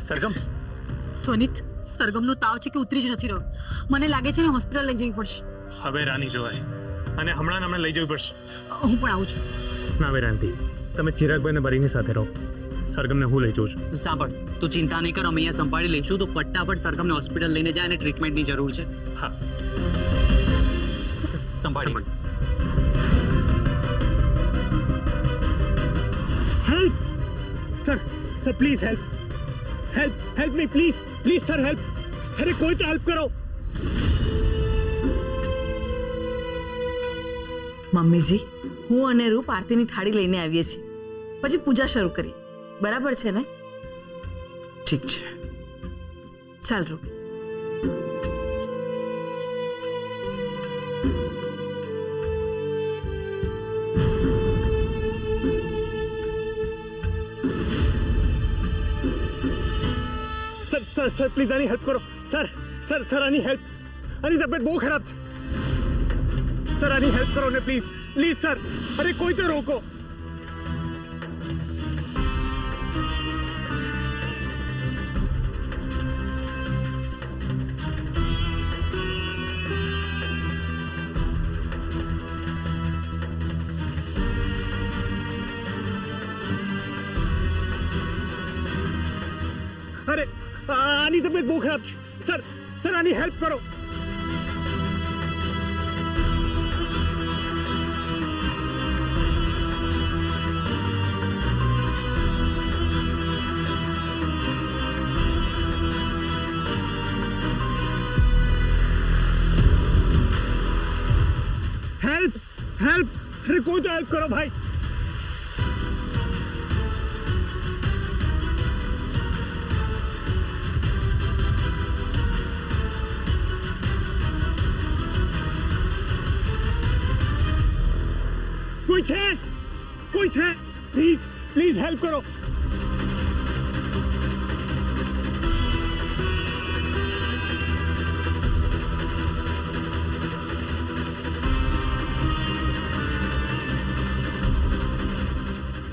સરગમ ધ્વનિત, સરગમનો તાવ છે કે ઉતરી જ નથી રહ્યો. મને લાગે છે ને હોસ્પિટલ લઈ જવી પડશે. હવે રાની જોવાય અને હમણાં લઈ જવી પડશે. હું પણ આવું છું. ના વેરાંતી, તમે ચિરાગભાઈ ને બરીની સાથે રહો. સરગમને હું લઈ જઉં છું. સાંભળ, તું ચિંતા નહીં કર, અમે અહીંયા સંભાળી લઈશું. તો ફટાફટ સરગમને હોસ્પિટલ લઈને જાય અને ટ્રીટમેન્ટની જરૂર છે. હા, સંભાળી. Help sir, sir please help, help me please, please sir help. અરે કોઈ તો હેલ્પ કરો. મમ્મીજી, હું અને રૂપ આરતીની થાળી લઈને આવીએ છીએ, પછી પૂજા શરૂ કરી. બરાબર છે ને? ઠીક છે. ચાલ રૂપ. સર સર પ્લીઝ આની હેલ્પ કરો. સર સર સર આની હેલ્પ. આની તબિયત બહુ ખરાબ છે. સર આની હેલ્પ કરો ને પ્લીઝ, પ્લીઝ સર. અરે કોઈ તો રોકો. અરે આની તબિયત બહુ ખરાબ છે. સર સર આની હેલ્પ કરો. Help help. અરે કોઈ તો હેલ્પ કરો ભાઈ. કોઈ છે પ્લીઝ, પ્લીઝ હેલ્પ કરો.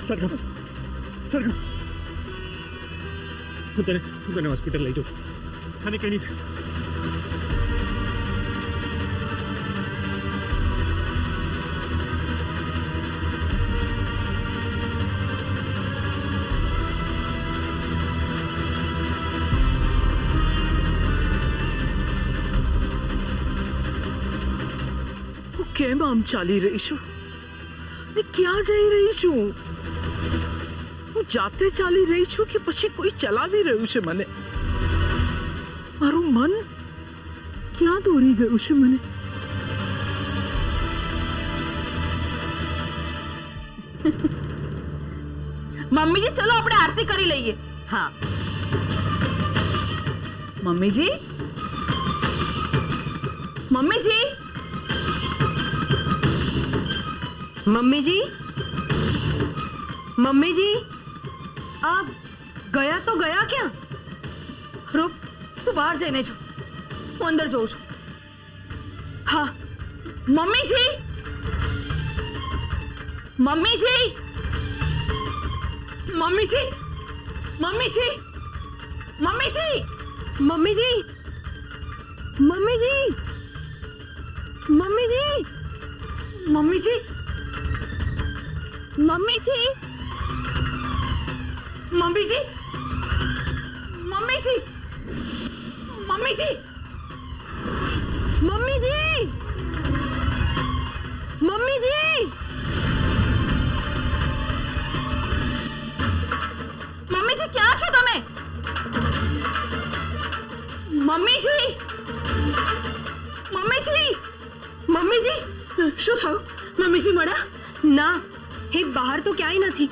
સરગમ, સરગમ, હું તને હોસ્પિટલ લઈ જાઉં છું. અને કઈ નહીં. કેમ આમ ચાલી રહી છું ને ક્યાં જઈ રહી છું? હું જાતે ચાલી રહી છું કે પછી કોઈ ચલાવી રહ્યું છે મને? મારું મન ક્યાં દોરી ગયું છે મને? મમ્મીજી, ચલો આપણે આરતી કરી લઈએ. હા મમ્મીજી, મમ્મીજી, મમ્મીજી, મમ્મીજી, આ ગયા તો ગયા ક્યાં? રૂપ તું બહાર જઈને જો, હું અંદર જોઉં છું. હા મમ્મીજી, મમ્મીજી, મમ્મીજી, મમ્મીજી, મમ્મીજી, મમ્મીજી, મમ્મીજી, મમ્મીજી, મમ્મીજી, મમ્મીજી, મમ્મીજી, મમ્મીજી, મમ્મીજી, મમ્મીજી, મમ્મીજી, મમ્મીજી ક્યાં છો તમે? મમ્મીજી, મમ્મીજી, મમ્મીજી, શું થયું? મમ્મીજી મળ્યા? ના, એ બહાર તો ક્યાંય નથી.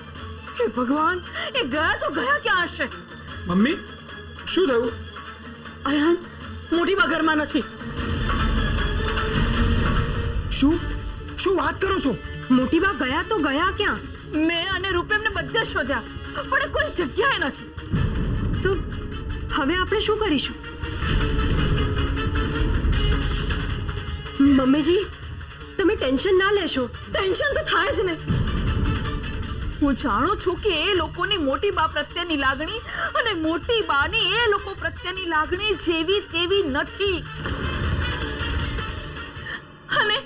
હે ભગવાન, એ ગયા તો ગયા ક્યાં હશે? મમ્મી, શું થયું? અયાન, મોટી બા ઘરમાં નથી. શું વાત કરો છો? મોટી બા ગયા તો ગયા ક્યાં? મેં અને રૂપે એમને બધે શોધ્યા, પણ એ કોઈ જગ્યાએ નથી. તો હવે આપણે શું કરીશું? મમ્મીજી, તમે ટેન્શન ના લેશો. ટેન્શન તો થાય જ ને. હું જાણું છું કે એ લોકોની મોટી બા પ્રત્યેની લાગણી અને મોટી બાની એ લોકો પ્રત્યેની લાગણી જેવી તેવી નથી. અને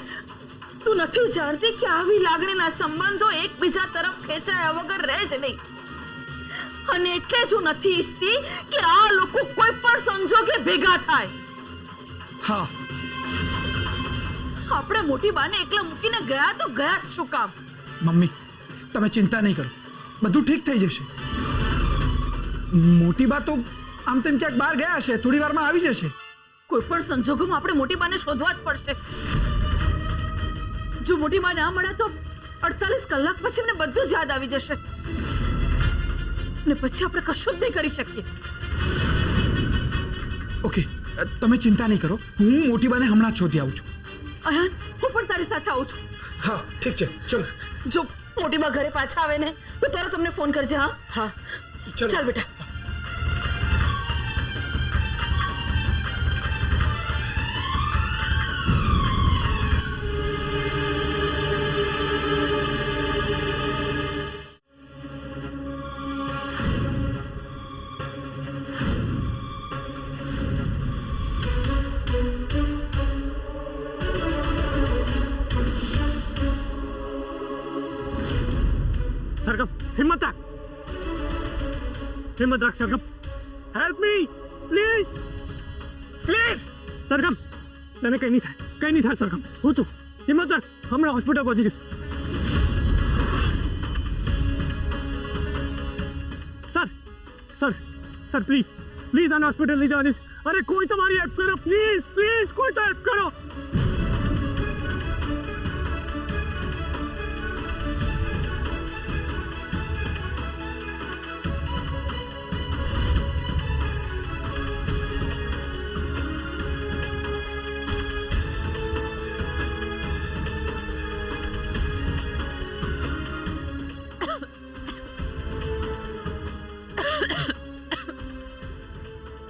તું નથી જાણતી કે આવી લાગણીના સંબંધો એકબીજા તરફ ખેંચાયા વગર રહે જ નહીં. અને એટલે જ હું નથી ઈચ્છતી કે આ લોકો કોઈ પણ સંજોગે ભેગા થાય. હા, આપણે મોટી બાને એકલા મૂકીને ગયા તો ગયા શું કામ? મમ્મી તમે ચિંતા નહીં કરો, બધું ઠીક થઈ જશે. મોટી બા તો આમ તેમ ક્યાંક બહાર ગયા હશે, થોડી વારમાં આવી જશે. કોઈ પણ સંજોગોમાં આપણે મોટી બાને શોધવા જ પડશે. જો મોટી બા ના મળે તો 48 કલાક પછી મને બધું જ યાદ આવી જશે ને પછી આપણે કશું જ નહીં કરી શકીએ. ઓકે, તમે ચિંતા નહીં કરો, હું મોટી બાને હમણાં જ શોધી આવું છું. અયાન, હું પણ તારી સાથે આવું છું. હા ઠીક છે, ચલો. જો મોટી બા ઘરે પાછા આવે ને તો તરત તમને ફોન કરજે. હા હા, ચલો. ચાલ બેટા. सरगम, हिम्मत रख, हिम्मत रख Sargam. Help me please, please. Sargam, તને કઈ નહીં થાય સરગમ. હું છું, હિમ્મત રખ, હમણાં હોસ્પિટલ પહોંચી જઈશ. Sir sir sir please please આને હોસ્પિટલ લઈ જવાની. અરે કોઈ તમારી હેલ્પ કરો પ્લીઝ પ્લીઝ, કોઈ તો હેલ્પ કરો.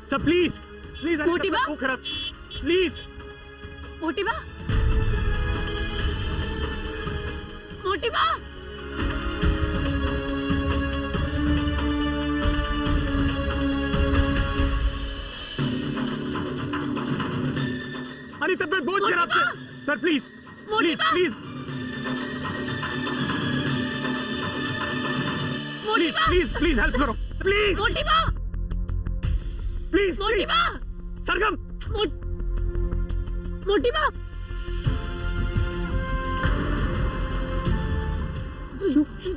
સર પ્લીઝ પ્લીઝ, મોટી બા? બહુ ખરાબ, પ્લીઝ. મોટી બા, મોટી બા. આની તબિયત બહુ જ મોટી ખરાબ છે. બા! સર પ્લીઝ મોટી પ્લીઝ બા! પ્લીઝ મોટી બા, પ્લીઝ પ્લીઝ હેલ્પ કરો પ્લીઝ મોટી બા, પ્લીઝ મોટી બા, સરગમ. મોટી બા.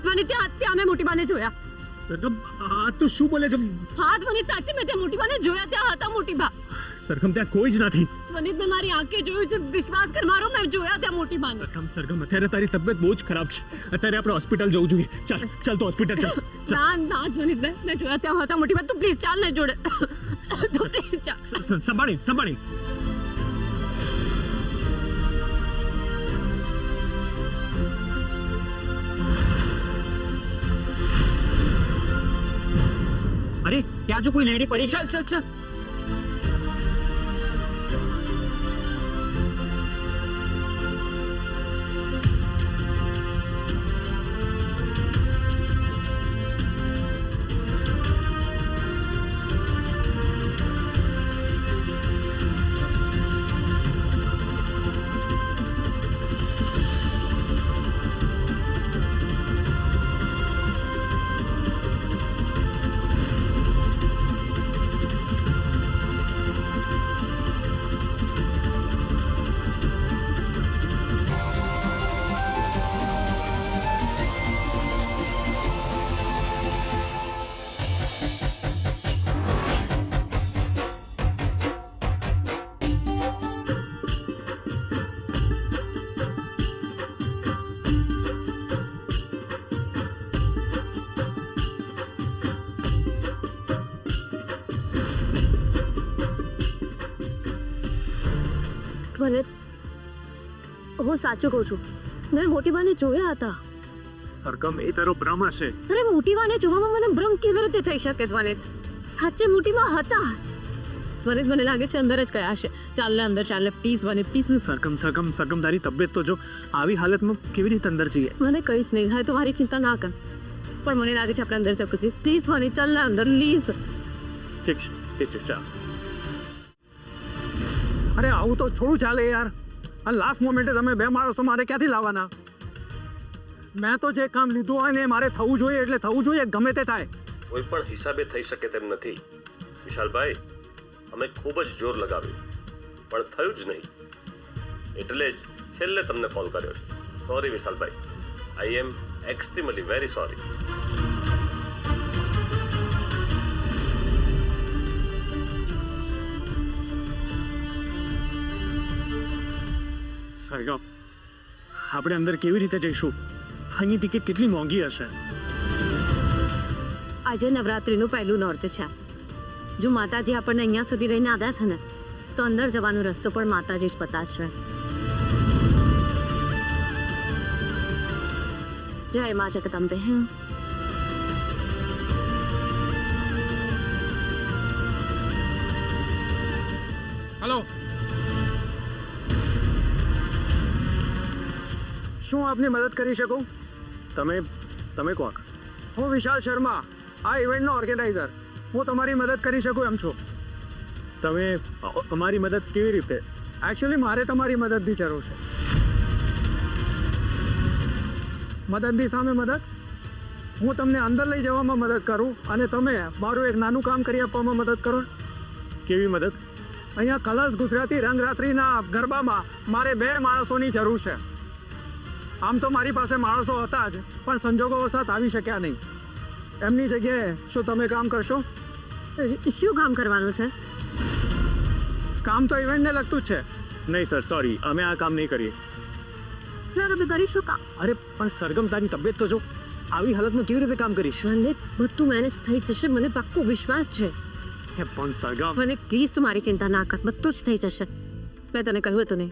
ધ્વનિ ત્યાં મેં મોટી બાને જોયા. સરગમ, આ તો શું બોલે છે? હા ધ્વનિ, સાચી મેં ત્યાં મોટી બાને જોયા, ત્યાં હતા મોટી બા. સરગમ, ત્યાં કોઈ જ નથી. ધ્વનિ, મેં મારી આંખે જોયું છે, વિશ્વાસ કર મારો, મેં જોયા ત્યાં મોટી બાને. સરગમ, અત્યારે તારી તબિયત બહુ જ ખરાબ છે. અત્યારે આપણે હોસ્પિટલ જવું જોઈએ. ચાલ ચાલ તો હોસ્પિટલ ચાલ. ના ધ્વનિ, મેં જોયા ત્યાં હતા મોટી બા. તું પ્લીઝ ચાલ ને જોડે. તું પ્લીઝ ચાલ. સંભાળી સંભાળી. અરે ત્યાં જો કોઈ લેડી પડી છે. ચાલ ચાલ ચાલ. મને હું સાચું કહું છું, મેં મોટી બાને જોયા હતા. સરગમ, એ તારો ભ્રમ હશે. અરે મોટી બાને જોવામાં મને ભ્રમ કેવી રીતે થઈ શકે? ધ્વનિત સાચે મોટી બા હતા. ધ્વનિત મને લાગે છે અંદર જ ગયા હશે. ચાલ ને અંદર, ચાલ ને પ્લીઝ ધ્વનિત પ્લીઝ. સરગમ તારી તબિયત તો જો, આવી હાલતમાં કેવી રીતે અંદર જઈએ? મને કઈ જ નહીં થાય, તું મારી ચિંતા ના કર. પણ મને લાગે છે આપણે અંદર જવું છે. પ્લીઝ વનિત ચાલ ને અંદર પ્લીઝ. ઠીક છે ચાલ. અરે આવું તો થોડું ચાલે યાર. આ લાસ્ટ મોમેન્ટે તમે બે માણસો મારે ક્યાંથી લાવવાના? મેં તો જે કામ લીધું હોય ને એ મારે થવું જોઈએ એટલે થવું જોઈએ, ગમે તે થાય. કોઈ પણ હિસાબે થઈ શકે તેમ નથી વિશાલભાઈ. અમે ખૂબ જ જોર લગાવ્યું પણ થયું જ નહીં, એટલે જ છેલ્લે તમને કોલ કર્યો છે. સોરી વિશાલભાઈ, આઈ એમ એક્સ્ટ્રીમલી વેરી સોરી. સરગમ, આપણે અંદર કેવી રીતે જઈશું? અહીંની ટિકિટ કેટલી મોંઘી હશે? આજે નવરાત્રિનું પહેલું નોરતું છે. જો માતાજી આપણને અહીંયા સુધી લઈને આવ્યા છે ને તો અંદર જવાનો રસ્તો પણ માતાજી જ બતાવશે. જય મા જગદંબે. હલો, શું આપની મદદ કરી શકું? તમે કોણ? હું વિશાલ શર્મા, આ ઇવેન્ટનો ઓર્ગેનાઇઝર. હું તમારી મદદ કરી શકું એમ છું. તમે અમારી મદદ કેવી રીતે? એકચ્યુઅલી મારે તમારી મદદની જરૂર છે. મદદની સામે મદદ? હું તમને અંદર લઈ જવામાં મદદ કરું અને તમે મારું એક નાનું કામ કરી આપવામાં મદદ કરો. કેવી મદદ? અહીંયા કલર્સ ગુજરાતી રંગરાત્રિના ગરબામાં મારે 2 માણસોની જરૂર છે. આમ તો મારી પાસે માણસો હતા જ, પણ સંજોગોવશાત આવી શક્યા નહીં. એમની જગ્યાએ શું તમે કામ કરશો? શું કામ કરવાનું છે? કામ તો ઇવેન્ટને લગતું જ છે. નહીં સર, સોરી, અમે આ કામ નહીં કરીએ. સર અમે કરીશું કામ. અરે પણ સરગમ, તારી તબિયત તો જો. આવી હાલતમાં કેવી રીતે કામ કરીશ? વનિત, બધું મેનેજ થઈ જશે, મને પાક્કો વિશ્વાસ છે. પણ સરગમ, વનિત પ્લીઝ તું મારી ચિંતા ના કર, બધું જ થઈ જશે. મેં તને કહ્યું હતું ને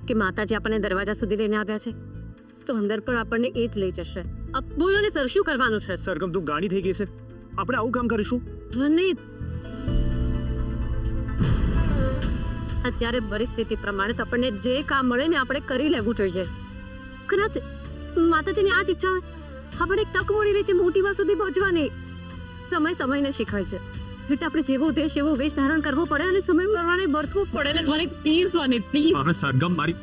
કે માતાજી આપણને દરવાજા સુધી લઈને આવ્યા છે, તો અંદર પણ આપણને એ જ લઈ જશે. બોલો ને સર, શું કરવાનું છે? સરગમ તું ગાડી થઈ ગઈ છે. આપણે આવું કામ કરીશું? વનિત, અત્યારે પરિસ્થિતિ પ્રમાણે તો આપણને જે કામ મળે ને આપણે કરી લેવું જોઈએ. કદાચ માતાજીની આ જ ઈચ્છા હોય, આપણે એક તક મળી રહી છે મોટી વાત સુધી પહોંચવાની. સમય સમયને શીખાય છે, એટલે આપણે જેવો દેશ એવો વેશ ધારણ કરવો પડે અને સમય પ્રમાણે વર્તવું પડે ને. વનિત પ્લીઝ, વનિત પ્લીઝ. હવે સરગમ મારી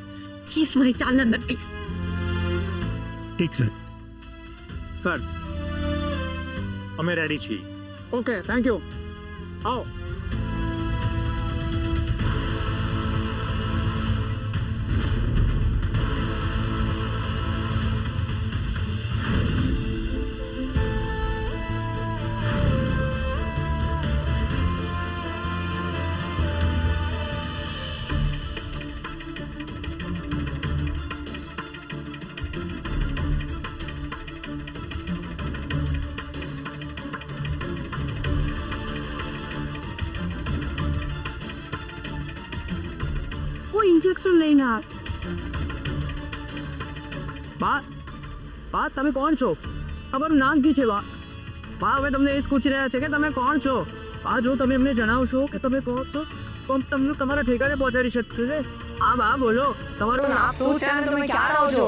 પ્લીઝ વનિત ચાલ ને અંદર પ્લીઝ. ઠીક છે સર, અમે રેડી છીએ. Okay, thank you. આવો. ઇન્જેક્શન લઈને આવ. બા તમે કોણ છો? તમારું નામ શું છે? બા હવે તમને એ જ પૂછી રહ્યા છે કે તમે કોણ છો. બા જો તમે એમને જણાવશો કે તમે કોણ છો તો તમને તમારા ઠેકાણે પહોંચાડી શકશે ને. હા બા બોલો, તમારું નામ શું છે અને તમે ક્યાં રહો છો?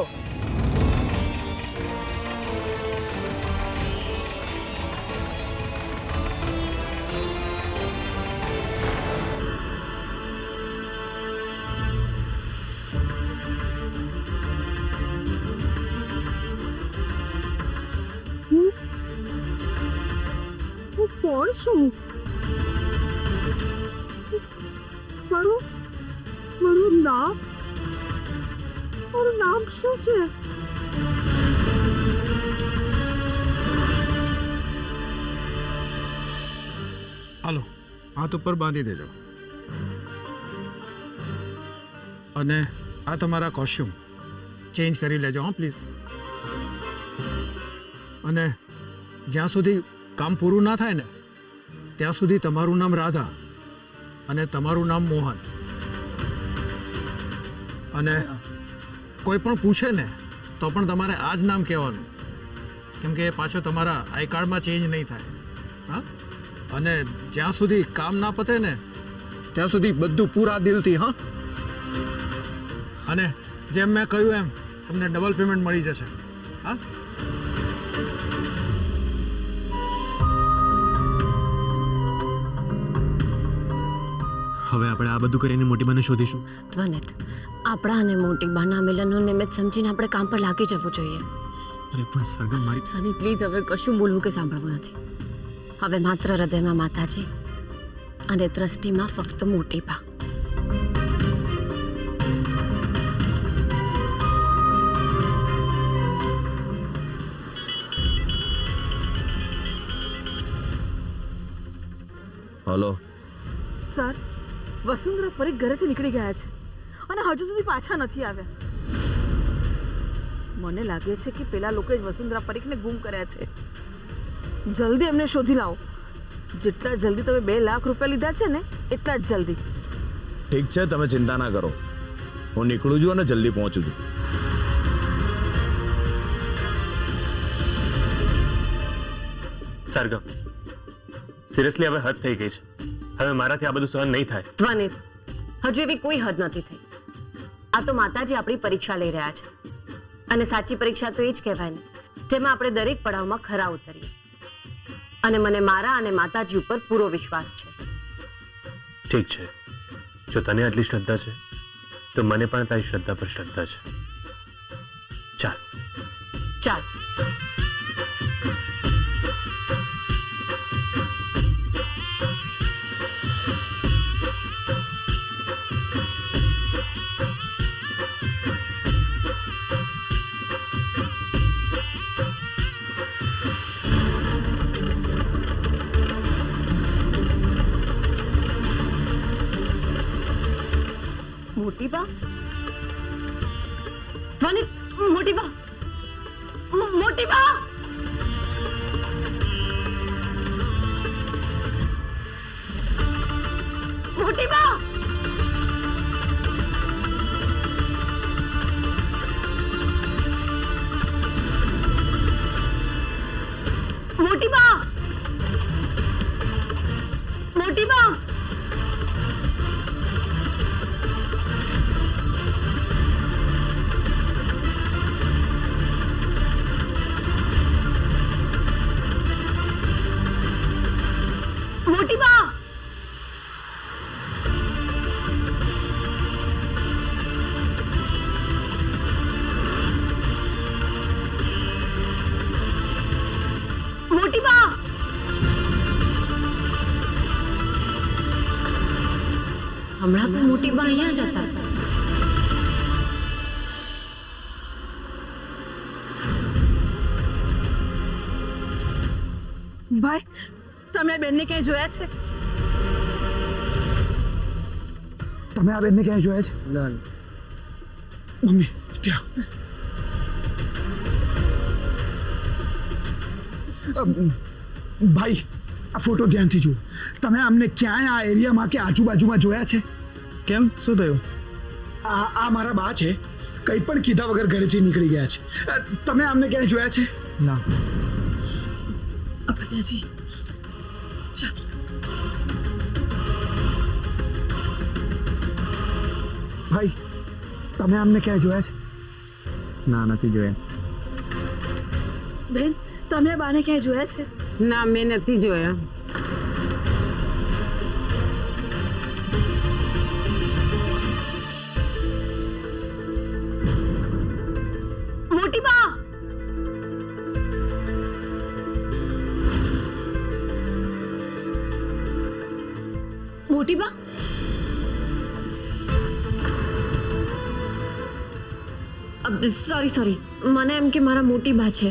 હું કોણ છું? મારું નામ શું છે? હાલો, હાથ ઉપર બાંધી દેજો. અને આ તમારા કોસ્ચ્યુમ ચેન્જ કરી લેજો હા પ્લીઝ. અને જ્યાં સુધી કામ પૂરું ના થાય ને ત્યાં સુધી તમારું નામ રાધા અને તમારું નામ મોહન. અને કોઈ પણ પૂછે ને તો પણ તમારે આ જ નામ કહેવાનું, કેમ કે એ પાછો તમારા આઈ કાર્ડમાં ચેન્જ નહીં થાય. હા, અને જ્યાં સુધી કામ ના પતે ને ત્યાં સુધી બધું પૂરા દિલથી. હા, અને જેમ મેં કહ્યું એમ તમને ડબલ પેમેન્ટ મળી જશે. હા, હવે આપણે આ બધું કરીને મોટી બાને શોધીશું. ધ્વનિત, આપણા અને મોટી બાના મિલનનું નિમિત્ત સમજીને આપણે કામ પર લાગી જવું જોઈએ. અરે પણ સરગમ મારી ધ્વનિત, પ્લીઝ હવે કશું બોલવું કે સાંભળવું નથી. હવે માત્ર હૃદયમાં માતાજી અને દ્રષ્ટિમાં ફક્ત મોટી બા. હલો સર, વસુંધરા પરીખ ઘરેથી નીકળી ગયા છે અને હજુ સુધી પાછા નથી આવ્યા. મને લાગે છે કે પેલા લોકોએ જ વસુંધરા પરીખને ગુમ કર્યા છે. જલ્દી એમને શોધી લાવો. જેટલા જલ્દી તમે 2 લાખ રૂપિયા લીધા છે ને એટલા જ જલ્દી. ઠીક છે, તમે ચિંતા ના કરો. હું નીકળું છું અને જલ્દી પહોંચું છું. સરગમ, સિરિયસલી હવે હદ થઈ ગઈ છે. હવે મારાથી આ બધું સહન નહીં થાય. ધ્વનિત, હજુ એવી કોઈ હદ નથી થઈ. આ તો માતાજી આપણી પરીક્ષા લઈ રહ્યા છે અને સાચી પરીક્ષા તો એ જ કહેવાય ને જેમાં આપણે દરેક પડાવમાં ખરા ઉતરીએ. અને મને મારા અને માતાજી ઉપર પૂરો વિશ્વાસ છે. ઠીક છે, જો તને આટલી શ્રદ્ધા છે તો મને પણ તારી શ્રદ્ધા પર શ્રદ્ધા છે. ચાલ ચાલ. મોટી બા, ધ્વનિત, મોટી બા, મોટી બા. મોટી બા, મોટી બા, મોટી બા. મોટી બા, મોટી બા. હમણાં તો મોટી બા અહીંયા જ હતા. ભાઈ, તમે આ બેનને ક્યાંય જોયા છે? તમે આ બેનને ક્યાંય જોયા છે? મમ્મી ત્યાં ભાઈ, આ ફોટો ધ્યાનથી જુઓ. તમે આમને ક્યાંય આ એરિયામાં કે આજુબાજુમાં જોયા છે? કેમ, શું થયું? આ મારા બા છે. કંઈ પણ કીધા વગર ઘરેથી નીકળી ગયા છે. તમે આમને ક્યાંય જોયા છે? ના. અભદ્રાજી, ભાઈ, તમે આમને ક્યાંય જોયા છે? ના, નથી જોયા. બેન, તમે આ બાને ક્યાંય જોયા છે? ના, મેં નથી જોયા. મોટી બા, મોટી બા, સોરી, મને એમ કે મારા મોટી બા છે.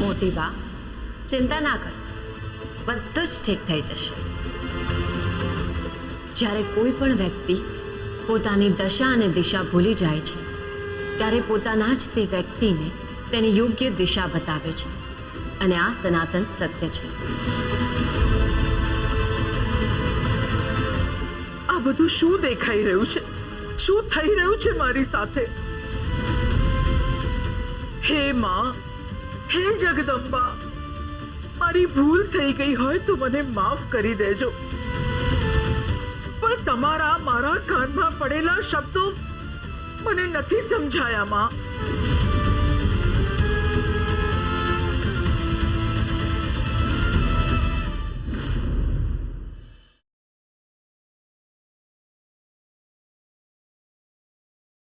મોટી બા, ચિંતા ના કર, બધું જ ઠીક થઈ જશે. જ્યારે કોઈ પણ વ્યક્તિ પોતાની દશા અને દિશા ભૂલી જાય છે ત્યારે પોતાના જ તે વ્યક્તિને તેને યોગ્ય દિશા બતાવે છે અને આ સનાતન સત્ય છે. આ બધું શું દેખાઈ રહ્યું છે? શું થઈ રહ્યું છે મારી સાથે? હે માં, હે જગદંબા, મારી ભૂલ થઈ ગઈ હોય તો મને માફ કરી દેજો, પણ તમારા મારા કાનમાં પડેલા શબ્દો મને નથી સમજાયા માં.